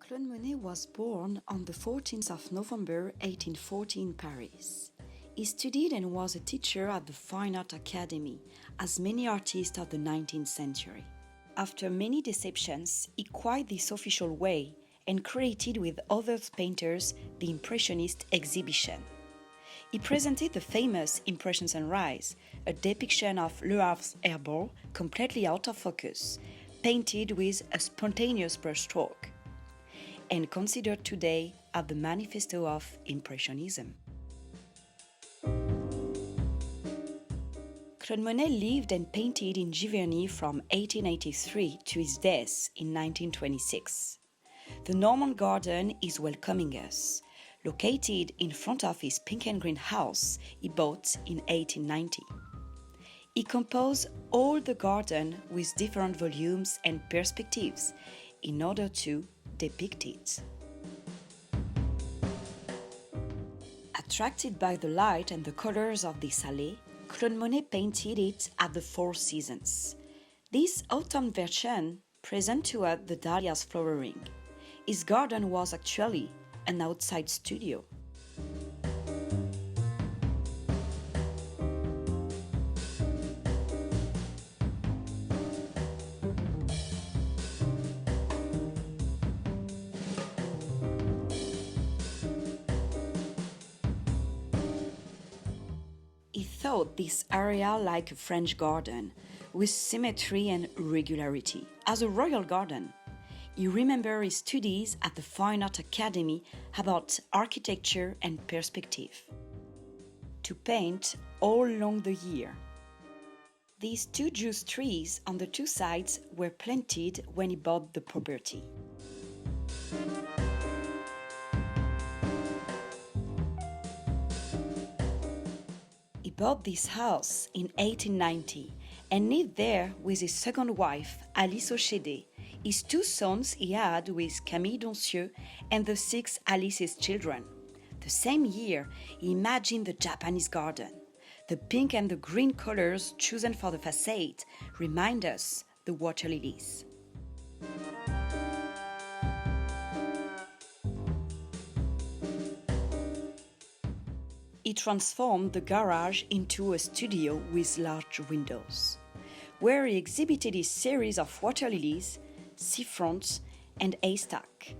Claude Monet was born on the 14th of November 1840 in Paris. He studied and was a teacher at the Fine Art Academy, as many artists of the 19th century. After many deceptions, he quit this official way and created with other painters the Impressionist exhibition. He presented the famous Impression Sunrise, a depiction of Le Havre's airball completely out of focus, painted with a spontaneous brushstroke, and considered today as the manifesto of Impressionism. Claude Monet lived and painted in Giverny from 1883 to his death in 1926. The Norman Garden is welcoming us, located in front of his pink and green house he bought in 1890. He composed all the garden with different volumes and perspectives in order to depict it. Attracted by the light and the colors of this allée, Claude Monet painted it at the Four Seasons. This autumn version present to us the dahlias flowering. His garden was actually an outside studio. He thought this area like a French garden, with symmetry and regularity, as a royal garden. He remembered his studies at the Fine Art Academy about architecture and perspective. To paint all along the year. These two juice trees on the two sides were planted when he bought the property. He bought this house in 1890 and lived there with his second wife, Alice Auchédé, his two sons he had with Camille Doncieux, and the 6 Alice's children. The same year, he imagined the Japanese garden. The pink and the green colors chosen for the facade remind us the water lilies. He transformed the garage into a studio with large windows, where he exhibited his series of water lilies, seafronts, and haystack.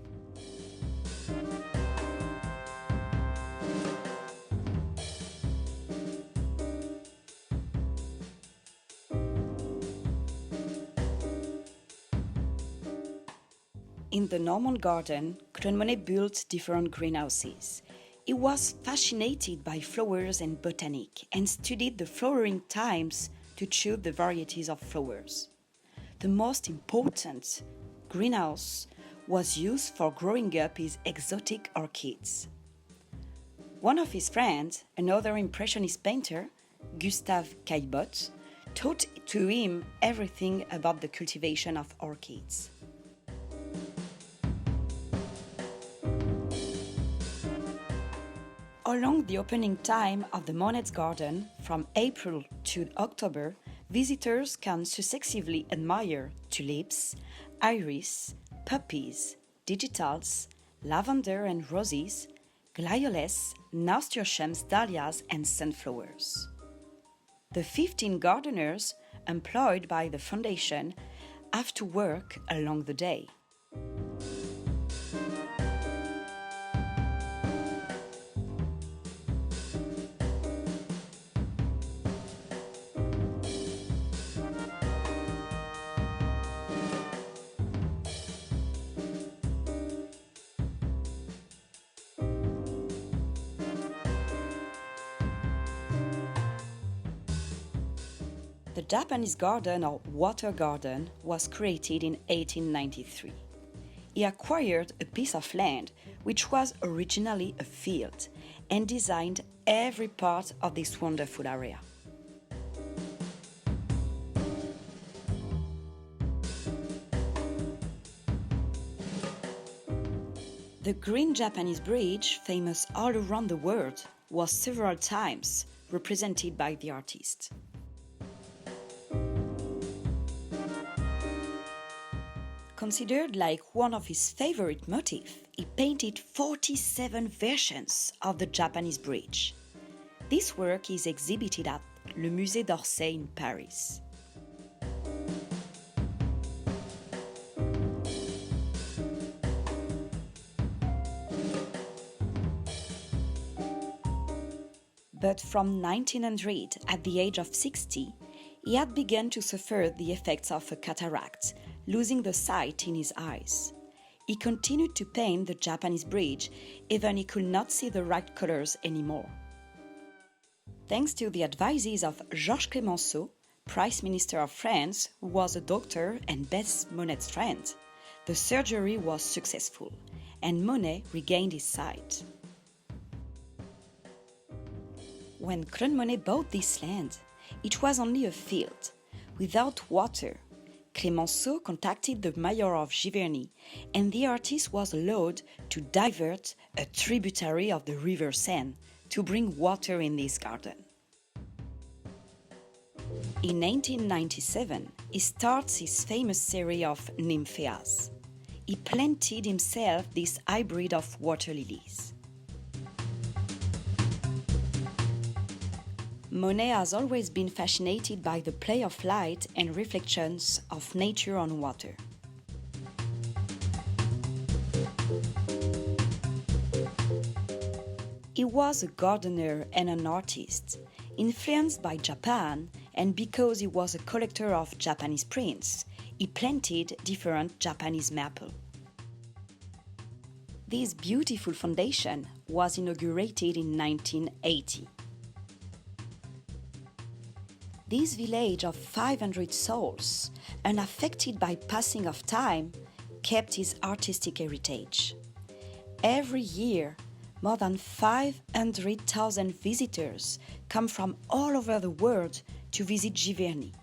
In the Norman Garden, Claude Monet built different greenhouses. He was fascinated by flowers and botanic and studied the flowering times to choose the varieties of flowers. The most important greenhouse was used for growing up his exotic orchids. One of his friends, another Impressionist painter, Gustave Caillebotte, taught to him everything about the cultivation of orchids. Along the opening time of the Monet's Garden, from April to October, visitors can successively admire tulips, iris, poppies, digitals, lavender and roses, gladiolus, nasturtiums, dahlias, and sunflowers. The 15 gardeners employed by the foundation have to work along the day. The Japanese garden or water garden was created in 1893. He acquired a piece of land which was originally a field and designed every part of this wonderful area. The green Japanese bridge, famous all around the world, was several times represented by the artist. Considered like one of his favorite motifs, he painted 47 versions of the Japanese bridge. This work is exhibited at le Musée d'Orsay in Paris. But from 1900, at the age of 60, he had begun to suffer the effects of a cataract, losing the sight in his eyes. He continued to paint the Japanese bridge, even he could not see the right colors anymore. Thanks to the advices of Georges Clemenceau, Prime Minister of France, who was a doctor and best Monet's friend, the surgery was successful, and Monet regained his sight. When Claude Monet bought this land, it was only a field, without water. Clemenceau contacted the mayor of Giverny, and the artist was allowed to divert a tributary of the river Seine to bring water in this garden. In 1897, he starts his famous series of nymphaeas. He planted himself this hybrid of water lilies. Monet has always been fascinated by the play of light and reflections of nature on water. He was a gardener and an artist, influenced by Japan, and because he was a collector of Japanese prints, he planted different Japanese maples. This beautiful foundation was inaugurated in 1980. This village of 500 souls, unaffected by passing of time, kept his artistic heritage. Every year, more than 500,000 visitors come from all over the world to visit Giverny.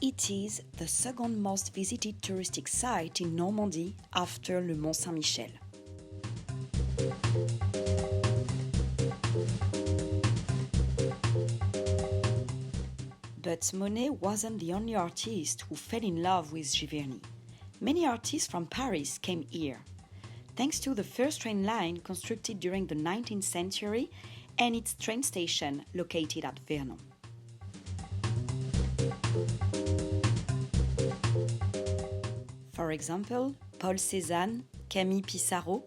It is the second most visited touristic site in Normandy after le Mont Saint-Michel. But Monet wasn't the only artist who fell in love with Giverny. Many artists from Paris came here, thanks to the first train line constructed during the 19th century and its train station located at Vernon. For example, Paul Cézanne, Camille Pissarro,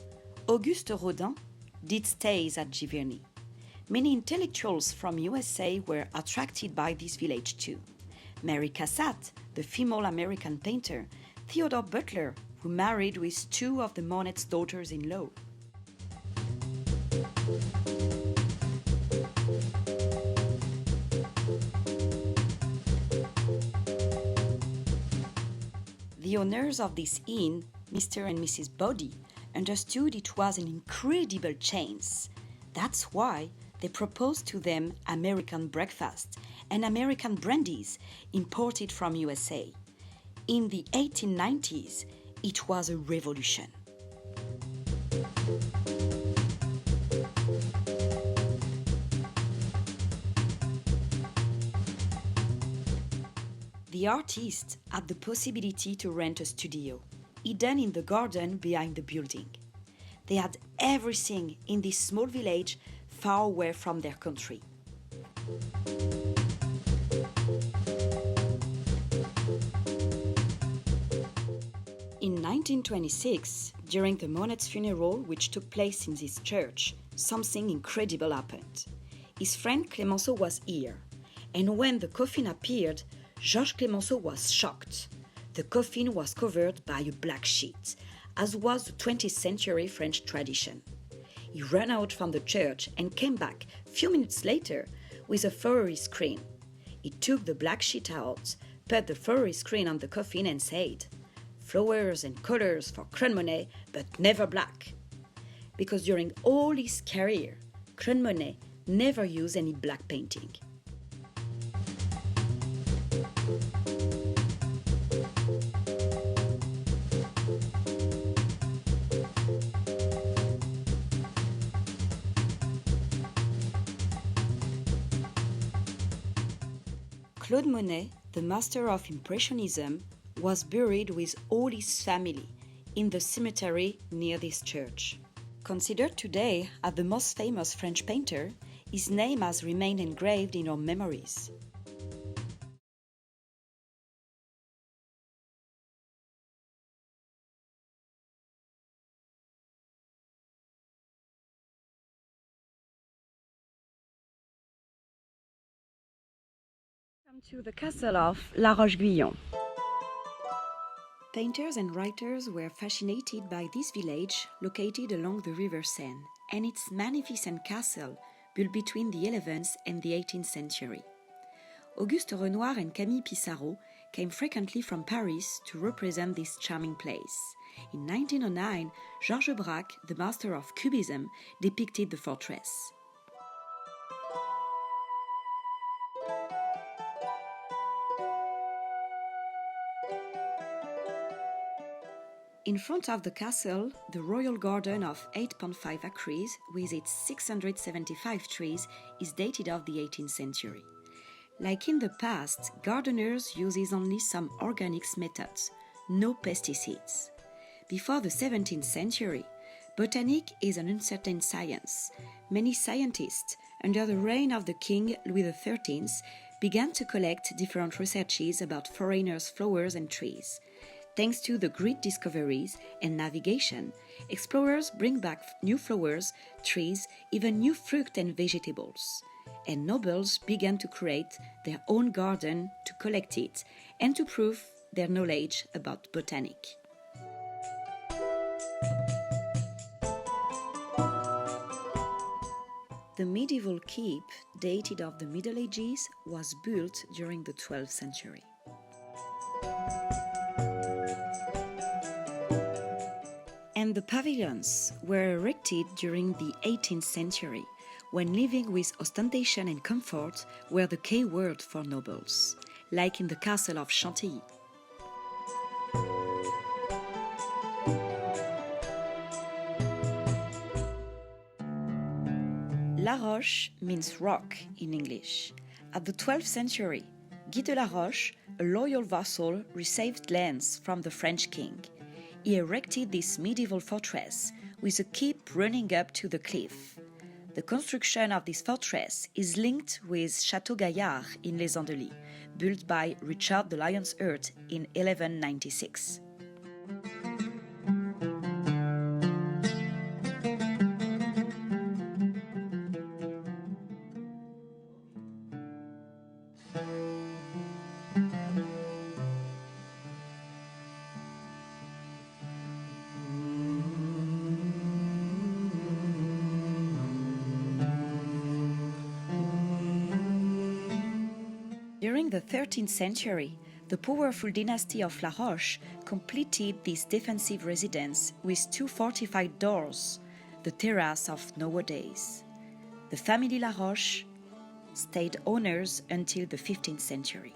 Auguste Rodin did stays at Giverny. Many intellectuals from USA were attracted by this village too. Mary Cassatt, the female American painter, Theodore Butler, who married with two of the Monet's daughters-in-law. The owners of this inn, Mr. and Mrs. Boddy, understood it was an incredible chance. That's why they proposed to them American breakfast and American brandies imported from USA. In the 1890s, it was a revolution. The artist had the possibility to rent a studio, hidden in the garden behind the building. They had everything in this small village far away from their country. In 1926, during the Monet's funeral, which took place in this church, something incredible happened. His friend Clemenceau was here, and when the coffin appeared, Georges Clemenceau was shocked. The coffin was covered by a black sheet, as was the 20th century French tradition. He ran out from the church and came back a few minutes later with a flowery screen. He took the black sheet out, put the flowery screen on the coffin and said, "Flowers and colors for Claude Monet, but never black." Because during all his career, Claude Monet never used any black painting. Claude Monet, the master of impressionism, was buried with all his family in the cemetery near this church. Considered today as the most famous French painter, his name has remained engraved in our memories. Welcome to the castle of La Roche-Guyon. Painters and writers were fascinated by this village located along the river Seine and its magnificent castle built between the 11th and the 18th century. Auguste Renoir and Camille Pissarro came frequently from Paris to represent this charming place. In 1909, Georges Braque, the master of Cubism, depicted the fortress. In front of the castle, the royal garden of 8.5 acres, with its 675 trees, is dated of the 18th century. Like in the past, gardeners uses only some organics methods, no pesticides. Before the 17th century, botanic is an uncertain science. Many scientists, under the reign of the King Louis XIII, began to collect different researches about foreigners' flowers and trees. Thanks to the great discoveries and navigation, explorers bring back new flowers, trees, even new fruit and vegetables. And nobles began to create their own garden to collect it and to prove their knowledge about botanic. The medieval keep, dated of the Middle Ages, was built during the 12th century. And the pavilions were erected during the 18th century, when living with ostentation and comfort were the key word for nobles, like in the castle of Chantilly. La Roche means rock in English. At the 12th century, Guy de la Roche, a loyal vassal, received lands from the French king. He erected this medieval fortress with a keep running up to the cliff. The construction of this fortress is linked with Château Gaillard in Les Andelys, built by Richard the Lion's Heart in 1196. During the 13th century, the powerful dynasty of La Roche completed this defensive residence with two fortified doors, the terrace of nowadays. The family La Roche stayed owners until the 15th century.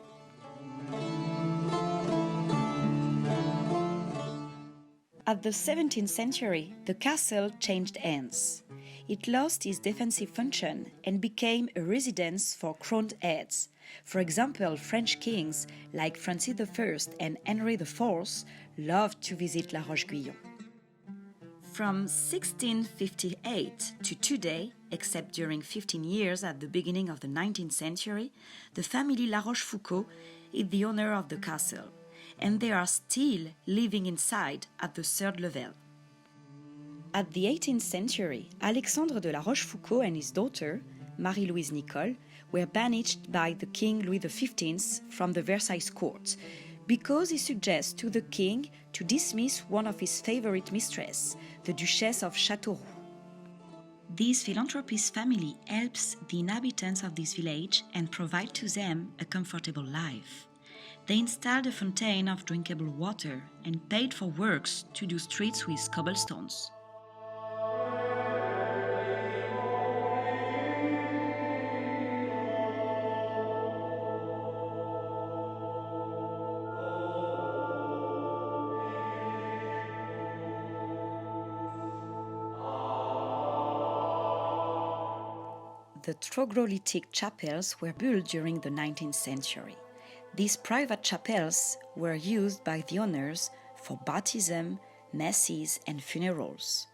At the 17th century, the castle changed hands. It lost its defensive function and became a residence for crowned heads. For example, French kings like Francis I and Henry IV loved to visit La Roche-Guyon. From 1658 to today, except during 15 years at the beginning of the 19th century, the family La Rochefoucauld is the owner of the castle, and they are still living inside at the third level. At the 18th century, Alexandre de la Rochefoucauld and his daughter, Marie-Louise Nicole, were banished by the King Louis XV from the Versailles court because he suggests to the king to dismiss one of his favorite mistresses, the Duchess of Châteauroux. This philanthropist family helps the inhabitants of this village and provides to them a comfortable life. They installed a fountain of drinkable water and paid for works to do streets with cobblestones. The troglodytic chapels were built during the 19th century. These private chapels were used by the owners for baptism, masses, and funerals.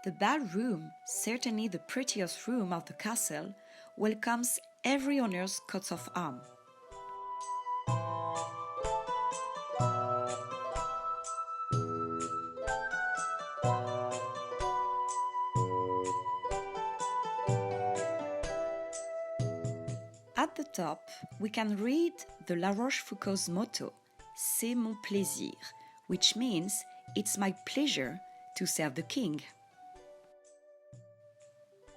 The ballroom, certainly the prettiest room of the castle, welcomes every owner's coat of arms. At the top, we can read the La Rochefoucauld's motto, C'est mon plaisir, which means it's my pleasure to serve the king.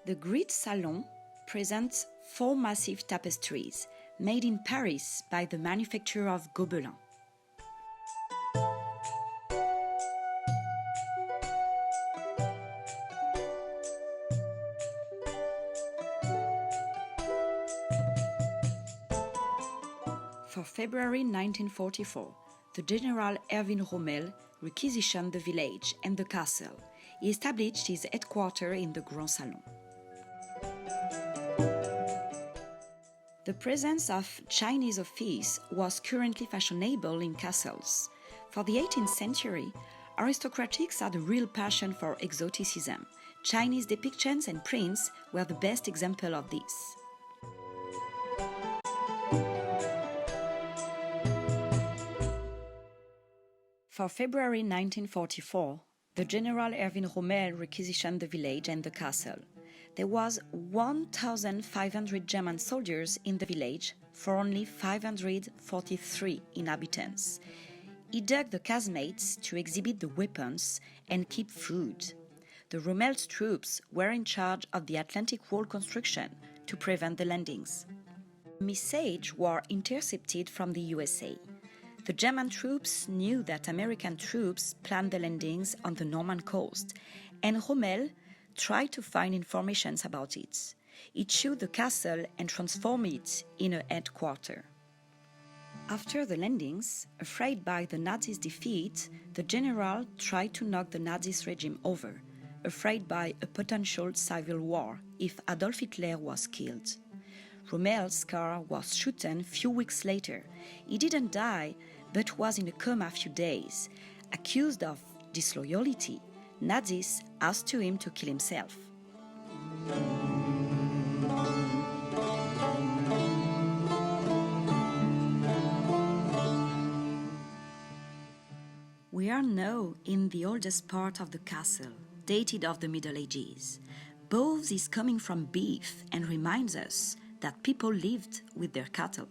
The Great Salon presents 4 massive tapestries made in Paris by the manufacturer of Gobelin. For February 1944, the General Erwin Rommel requisitioned the village and the castle. He established his headquarters in the Grand Salon. The presence of Chinese office was currently fashionable in castles. For the 18th century, aristocratics had a real passion for exoticism. Chinese depictions and prints were the best example of this. For February 1944, the General Erwin Rommel requisitioned the village and the castle. There was 1,500 German soldiers in the village for only 543 inhabitants. He dug the casemates to exhibit the weapons and keep food. The Rommel's troops were in charge of the Atlantic Wall construction to prevent the landings. Messages were intercepted from the USA. The German troops knew that American troops planned the landings on the Norman coast, and Rommel tried to find information about it. He took the castle and transformed it in a headquarters. After the landings, afraid by the Nazis' defeat, the general tried to knock the Nazis regime over, afraid by a potential civil war if Adolf Hitler was killed. Rommel's car was shot a few weeks later. He didn't die, but was in a coma a few days. Accused of disloyalty, Nazis asked him to kill himself. We are now in the oldest part of the castle, dated of the Middle Ages. Bowes is coming from beef and reminds us that people lived with their cattle.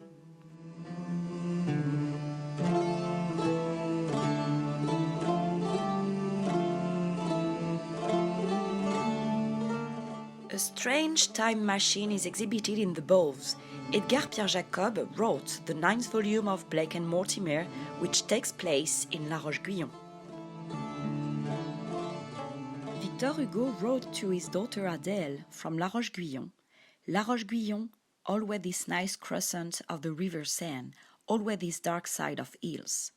A strange time machine is exhibited in the Bowes. Edgar Pierre Jacob wrote the 9th volume of Blake and Mortimer, which takes place in La Roche-Guyon. Victor Hugo wrote to his daughter Adèle from La Roche-Guyon, La Roche-Guyon, always this nice crescent of the river Seine, always this dark side of hills.